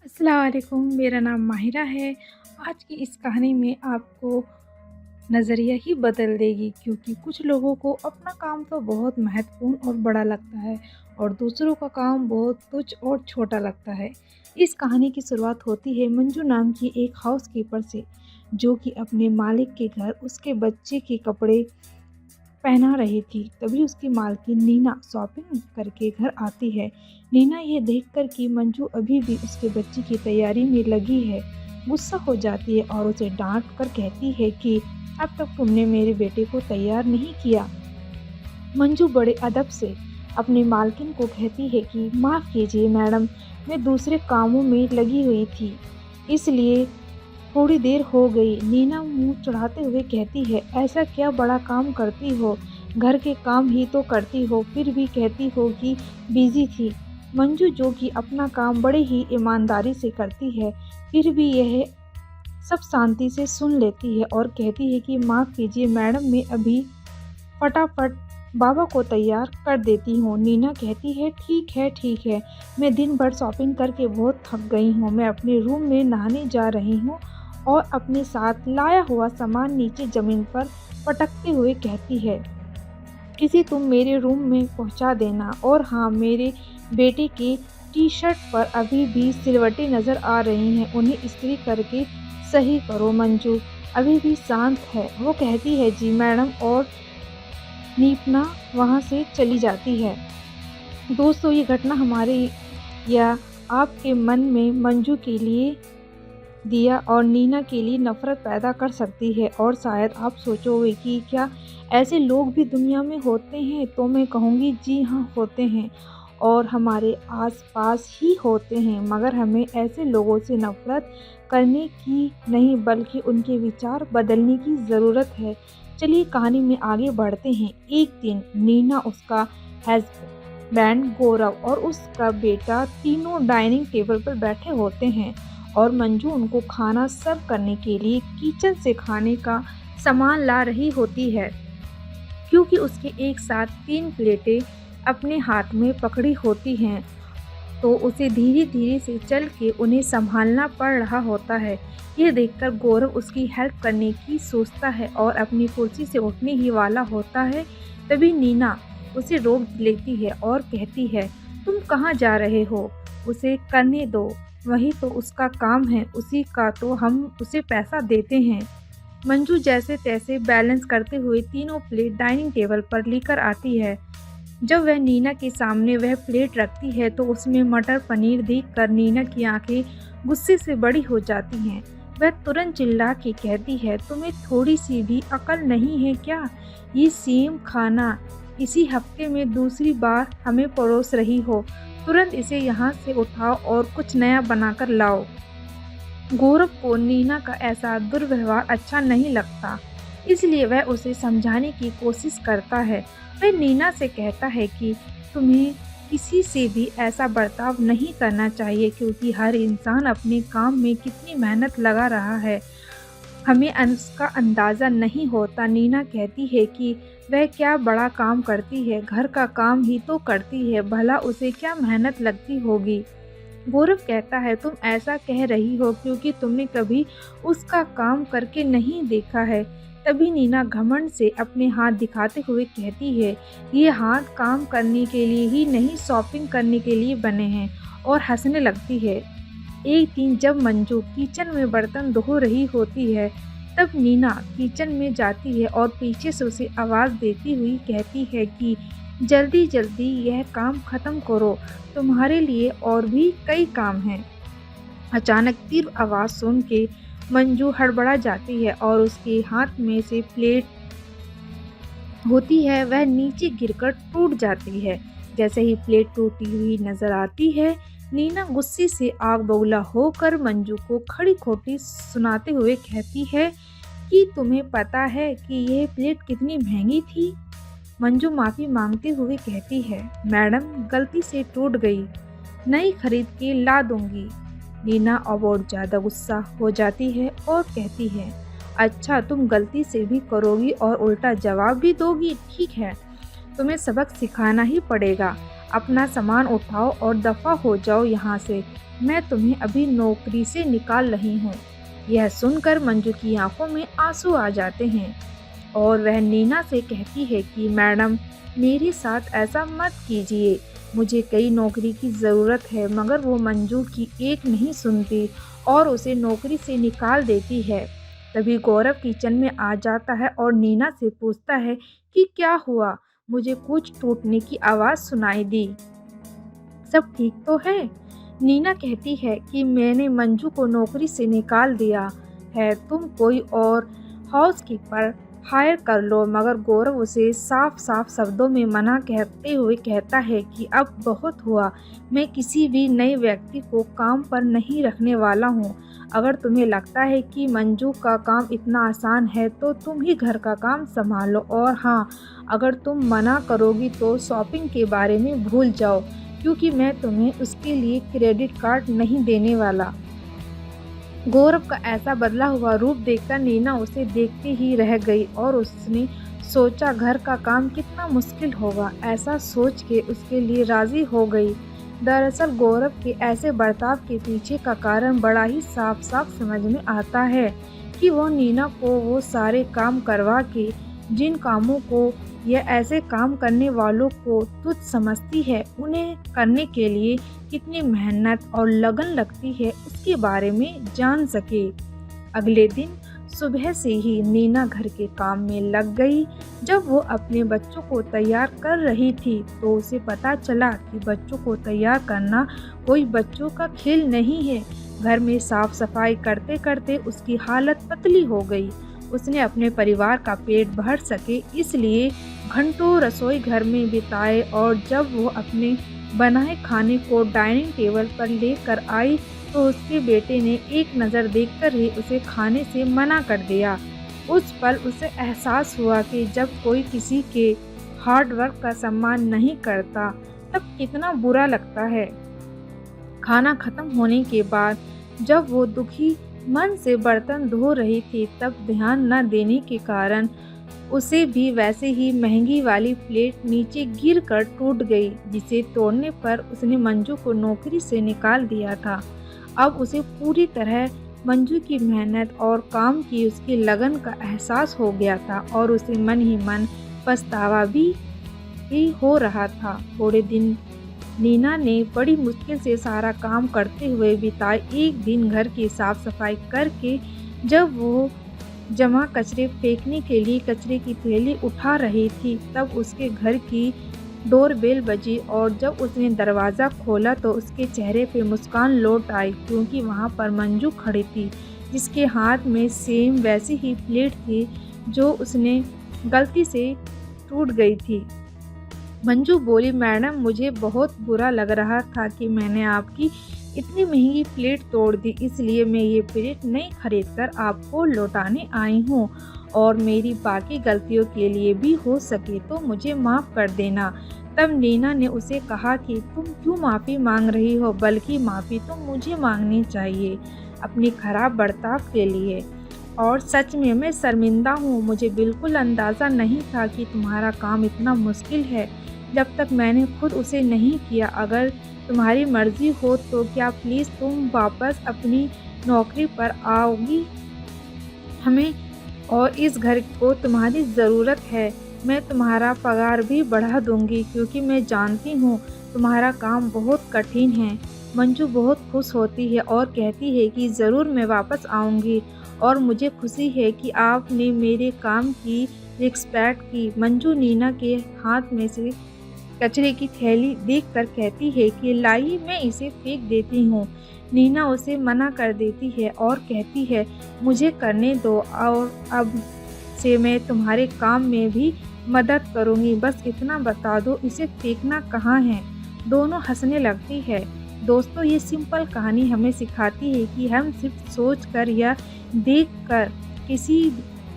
अस्सलाम वालेकुम, मेरा नाम माहिरा है। आज की इस कहानी में आपको नज़रिया ही बदल देगी, क्योंकि कुछ लोगों को अपना काम तो बहुत महत्वपूर्ण और बड़ा लगता है और दूसरों का काम बहुत तुच्छ और छोटा लगता है। इस कहानी की शुरुआत होती है मंजू नाम की एक हाउसकीपर से, जो कि अपने मालिक के घर उसके बच्चे के कपड़े पहना रही थी। तभी उसकी मालकिन नीना शॉपिंग करके घर आती है। नीना ये देखकर कि मंजू अभी भी उसके बच्चे की तैयारी में लगी है, गुस्सा हो जाती है और उसे डांट कर कहती है कि अब तक तुमने मेरे बेटे को तैयार नहीं किया। मंजू बड़े अदब से अपनी मालकिन को कहती है कि माफ़ कीजिए मैडम, मैं दूसरे कामों में लगी हुई थी, इसलिए थोड़ी देर हो गई। नीना मुंह चढ़ाते हुए कहती है, ऐसा क्या बड़ा काम करती हो, घर के काम ही तो करती हो, फिर भी कहती हो कि बिजी थी। मंजू, जो कि अपना काम बड़े ही ईमानदारी से करती है, फिर भी यह सब शांति से सुन लेती है और कहती है कि माफ़ कीजिए मैडम, मैं अभी फटाफट बाबा को तैयार कर देती हूँ। नीना कहती है, ठीक है, मैं दिन भर शॉपिंग करके बहुत थक गई हूँ। मैं अपने रूम में नहाने जा रही हूँ और अपने साथ लाया हुआ सामान नीचे ज़मीन पर पटकते हुए कहती है, इसे तुम मेरे रूम में पहुँचा देना। और हाँ, मेरे बेटे की टी शर्ट पर अभी भी सिलवटें नज़र आ रही हैं, उन्हें इस्त्री करके सही करो। मंजू अभी भी शांत है, वो कहती है, जी मैडम, और नीपना वहाँ से चली जाती है। दोस्तों, ये घटना हमारे या आपके मन में मंजू के लिए दिया और नीना के लिए नफ़रत पैदा कर सकती है। और शायद आप सोचोगे कि क्या ऐसे लोग भी दुनिया में होते हैं? तो मैं कहूँगी, जी हाँ, होते हैं और हमारे आस-पास ही होते हैं। मगर हमें ऐसे लोगों से नफ़रत करने की नहीं, बल्कि उनके विचार बदलने की ज़रूरत है। चलिए कहानी में आगे बढ़ते हैं। एक दिन नीना, उसका हस्बैंड गौरव और उसका बेटा तीनों डाइनिंग टेबल पर बैठे होते हैं और मंजू उनको खाना सर्व करने के लिए किचन से खाने का सामान ला रही होती है। क्योंकि उसके एक साथ 3 प्लेटें अपने हाथ में पकड़ी होती हैं, तो उसे धीरे-धीरे से चल के उन्हें संभालना पड़ रहा होता है। ये देखकर गौरव उसकी हेल्प करने की सोचता है और अपनी कुर्सी से उठने ही वाला होता है। तभी नीना उसे रोक लेती है और कहती है, तुम कहाँ जा रहे हो? उसे करने दो, वही तो उसका काम है, उसी का तो हम उसे पैसा देते हैं। मंजू जैसे तैसे बैलेंस करते हुए तीनों प्लेट डाइनिंग टेबल पर लेकर आती है। जब वह नीना के सामने वह प्लेट रखती है, तो उसमें मटर पनीर देखकर नीना की आंखें गुस्से से बड़ी हो जाती हैं। वह तुरंत चिल्ला के कहती है, तुम्हें थोड़ी सी भी अकल नहीं है क्या? ये सेम खाना इसी हफ्ते में दूसरी बार हमें परोस रही हो। तुरंत इसे यहाँ से उठाओ और कुछ नया बनाकर लाओ। गौरव को नीना का ऐसा दुर्व्यवहार अच्छा नहीं लगता, इसलिए वह उसे समझाने की कोशिश करता है। वह नीना से कहता है कि तुम्हें किसी से भी ऐसा बर्ताव नहीं करना चाहिए, क्योंकि हर इंसान अपने काम में कितनी मेहनत लगा रहा है, हमें उसका अंदाज़ा नहीं होता। नीना कहती है कि वह क्या बड़ा काम करती है, घर का काम ही तो करती है, भला उसे क्या मेहनत लगती होगी। गौरव कहता है, तुम ऐसा कह रही हो क्योंकि तुमने कभी उसका काम करके नहीं देखा है। तभी नीना घमंड से अपने हाथ दिखाते हुए कहती है, ये हाथ काम करने के लिए ही नहीं, शॉपिंग करने के लिए बने हैं, और हंसने लगती है। एक दिन जब मंजू किचन में बर्तन धो रही होती है, तब नीना किचन में जाती है और पीछे से उसे आवाज़ देती हुई कहती है कि जल्दी जल्दी यह काम ख़त्म करो, तुम्हारे लिए और भी कई काम हैं। अचानक तीव्र आवाज़ सुन के मंजू हड़बड़ा जाती है और उसके हाथ में से प्लेट होती है वह नीचे गिरकर टूट जाती है। जैसे ही प्लेट टूटी हुई नजर आती है, नीना गुस्से से आग बबूला होकर मंजू को खड़ी खोटी सुनाते हुए कहती है कि तुम्हें पता है कि यह प्लेट कितनी महंगी थी? मंजू माफ़ी मांगते हुए कहती है, मैडम, गलती से टूट गई, नई खरीद के ला दूंगी। नीना अब और ज़्यादा गुस्सा हो जाती है और कहती है, अच्छा, तुम गलती से भी करोगी और उल्टा जवाब भी दोगी? ठीक है, तुम्हें सबक सिखाना ही पड़ेगा। अपना सामान उठाओ और दफ़ा हो जाओ यहाँ से। मैं तुम्हें अभी नौकरी से निकाल रही हूँ। यह सुनकर मंजू की आंखों में आंसू आ जाते हैं और वह नीना से कहती है कि मैडम, मेरे साथ ऐसा मत कीजिए। मुझे कई नौकरी की ज़रूरत है, मगर वो मंजू की एक नहीं सुनती और उसे नौकरी से निकाल देती है। तभी गौरव किचन में आ जाता है और नीना से पूछता है कि क्या हुआ? मुझे कुछ टूटने की आवाज़ सुनाई दी। सब ठीक तो है? नीना कहती है कि मैंने मंजू को नौकरी से निकाल दिया है, तुम कोई और हाउसकीपर हायर कर लो। मगर गौरव उसे साफ साफ शब्दों में मना करते हुए कहता है कि अब बहुत हुआ, मैं किसी भी नए व्यक्ति को काम पर नहीं रखने वाला हूँ। अगर तुम्हें लगता है कि मंजू का काम इतना आसान है तो तुम ही घर का काम संभालो, और हाँ, अगर तुम मना करोगी तो शॉपिंग के बारे में भूल जाओ, क्योंकि मैं तुम्हें उसके लिए क्रेडिट कार्ड नहीं देने वाला। गौरव का ऐसा बदला हुआ रूप देखकर नीना उसे देखते ही रह गई और उसने सोचा घर का काम कितना मुश्किल होगा। ऐसा सोच के उसके लिए राजी हो गई। दरअसल गौरव के ऐसे बर्ताव के पीछे का कारण बड़ा ही साफ साफ समझ में आता है कि वो नीना को वो सारे काम करवा के, जिन कामों को यह ऐसे काम करने वालों को तुच्छ समझती है, उन्हें करने के लिए कितनी मेहनत और लगन लगती है उसके बारे में जान सके। अगले दिन सुबह से ही नीना घर के काम में लग गई। जब वो अपने बच्चों को तैयार कर रही थी तो उसे पता चला कि बच्चों को तैयार करना कोई बच्चों का खेल नहीं है। घर में साफ सफाई करते करते उसकी हालत पतली हो गई। उसने अपने परिवार का पेट भर सके इसलिए घंटों रसोई घर में बिताए, और जब वो अपने बनाए खाने को डाइनिंग टेबल पर लेकर आई तो उसके बेटे ने एक नज़र देखकर ही उसे खाने से मना कर दिया। उस पल उसे एहसास हुआ कि जब कोई किसी के हार्ड वर्क का सम्मान नहीं करता तब कितना बुरा लगता है। खाना खत्म होने के बाद जब वो दुखी मन से बर्तन धो रही थी तब ध्यान न देने के कारण उसे भी वैसे ही महंगी वाली प्लेट नीचे गिरकर टूट गई, जिसे तोड़ने पर उसने मंजू को नौकरी से निकाल दिया था। अब उसे पूरी तरह मंजू की मेहनत और काम की उसकी लगन का एहसास हो गया था और उसे मन ही मन पछतावा भी हो रहा था। थोड़े दिन नीना ने बड़ी मुश्किल से सारा काम करते हुए बिताए। एक दिन घर की साफ सफाई करके जब वो जमा कचरे फेंकने के लिए कचरे की थैली उठा रही थी तब उसके घर की डोरबेल बजी, और जब उसने दरवाज़ा खोला तो उसके चेहरे पे मुस्कान लौट आई, क्योंकि वहाँ पर मंजू खड़ी थी जिसके हाथ में सेम वैसी ही प्लेट थी जो उसने गलती से टूट गई थी। मंजू बोली, मैडम, मुझे बहुत बुरा लग रहा था कि मैंने आपकी इतनी महंगी प्लेट तोड़ दी, इसलिए मैं ये प्लेट नहीं खरीद कर आपको लौटाने आई हूँ, और मेरी बाकी गलतियों के लिए भी हो सके तो मुझे माफ़ कर देना। तब नीना ने उसे कहा कि तुम क्यों माफ़ी मांग रही हो, बल्कि माफ़ी तो मुझे मांगनी चाहिए अपनी खराब बर्ताव के लिए। और सच में मैं शर्मिंदा हूँ, मुझे बिल्कुल अंदाज़ा नहीं था कि तुम्हारा काम इतना मुश्किल है जब तक मैंने खुद उसे नहीं किया। अगर तुम्हारी मर्ज़ी हो तो क्या प्लीज़ तुम वापस अपनी नौकरी पर आओगी? हमें और इस घर को तुम्हारी ज़रूरत है। मैं तुम्हारा पगार भी बढ़ा दूंगी, क्योंकि मैं जानती हूँ तुम्हारा काम बहुत कठिन है। मंजू बहुत खुश होती है और कहती है कि ज़रूर मैं वापस आऊँगी, और मुझे खुशी है कि आपने मेरे काम की रिस्पेक्ट की। मंजू नीना के हाथ में से कचरे की थैली देखकर कहती है कि लाइए, मैं इसे फेंक देती हूँ। नीना उसे मना कर देती है और कहती है, मुझे करने दो, और अब से मैं तुम्हारे काम में भी मदद करूँगी। बस इतना बता दो, इसे फेंकना कहाँ है। दोनों हंसने लगती है। दोस्तों, ये सिंपल कहानी हमें सिखाती है कि हम सिर्फ सोच कर या देख कर किसी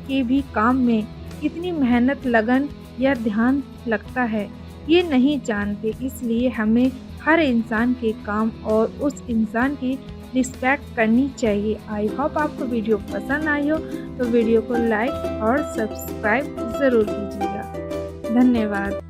के भी काम में कितनी मेहनत, लगन या ध्यान लगता है, ये नहीं जानते। इसलिए हमें हर इंसान के काम और उस इंसान की रिस्पेक्ट करनी चाहिए। आई होप आपको वीडियो पसंद आई हो तो वीडियो को लाइक और सब्सक्राइब ज़रूर कीजिएगा। धन्यवाद।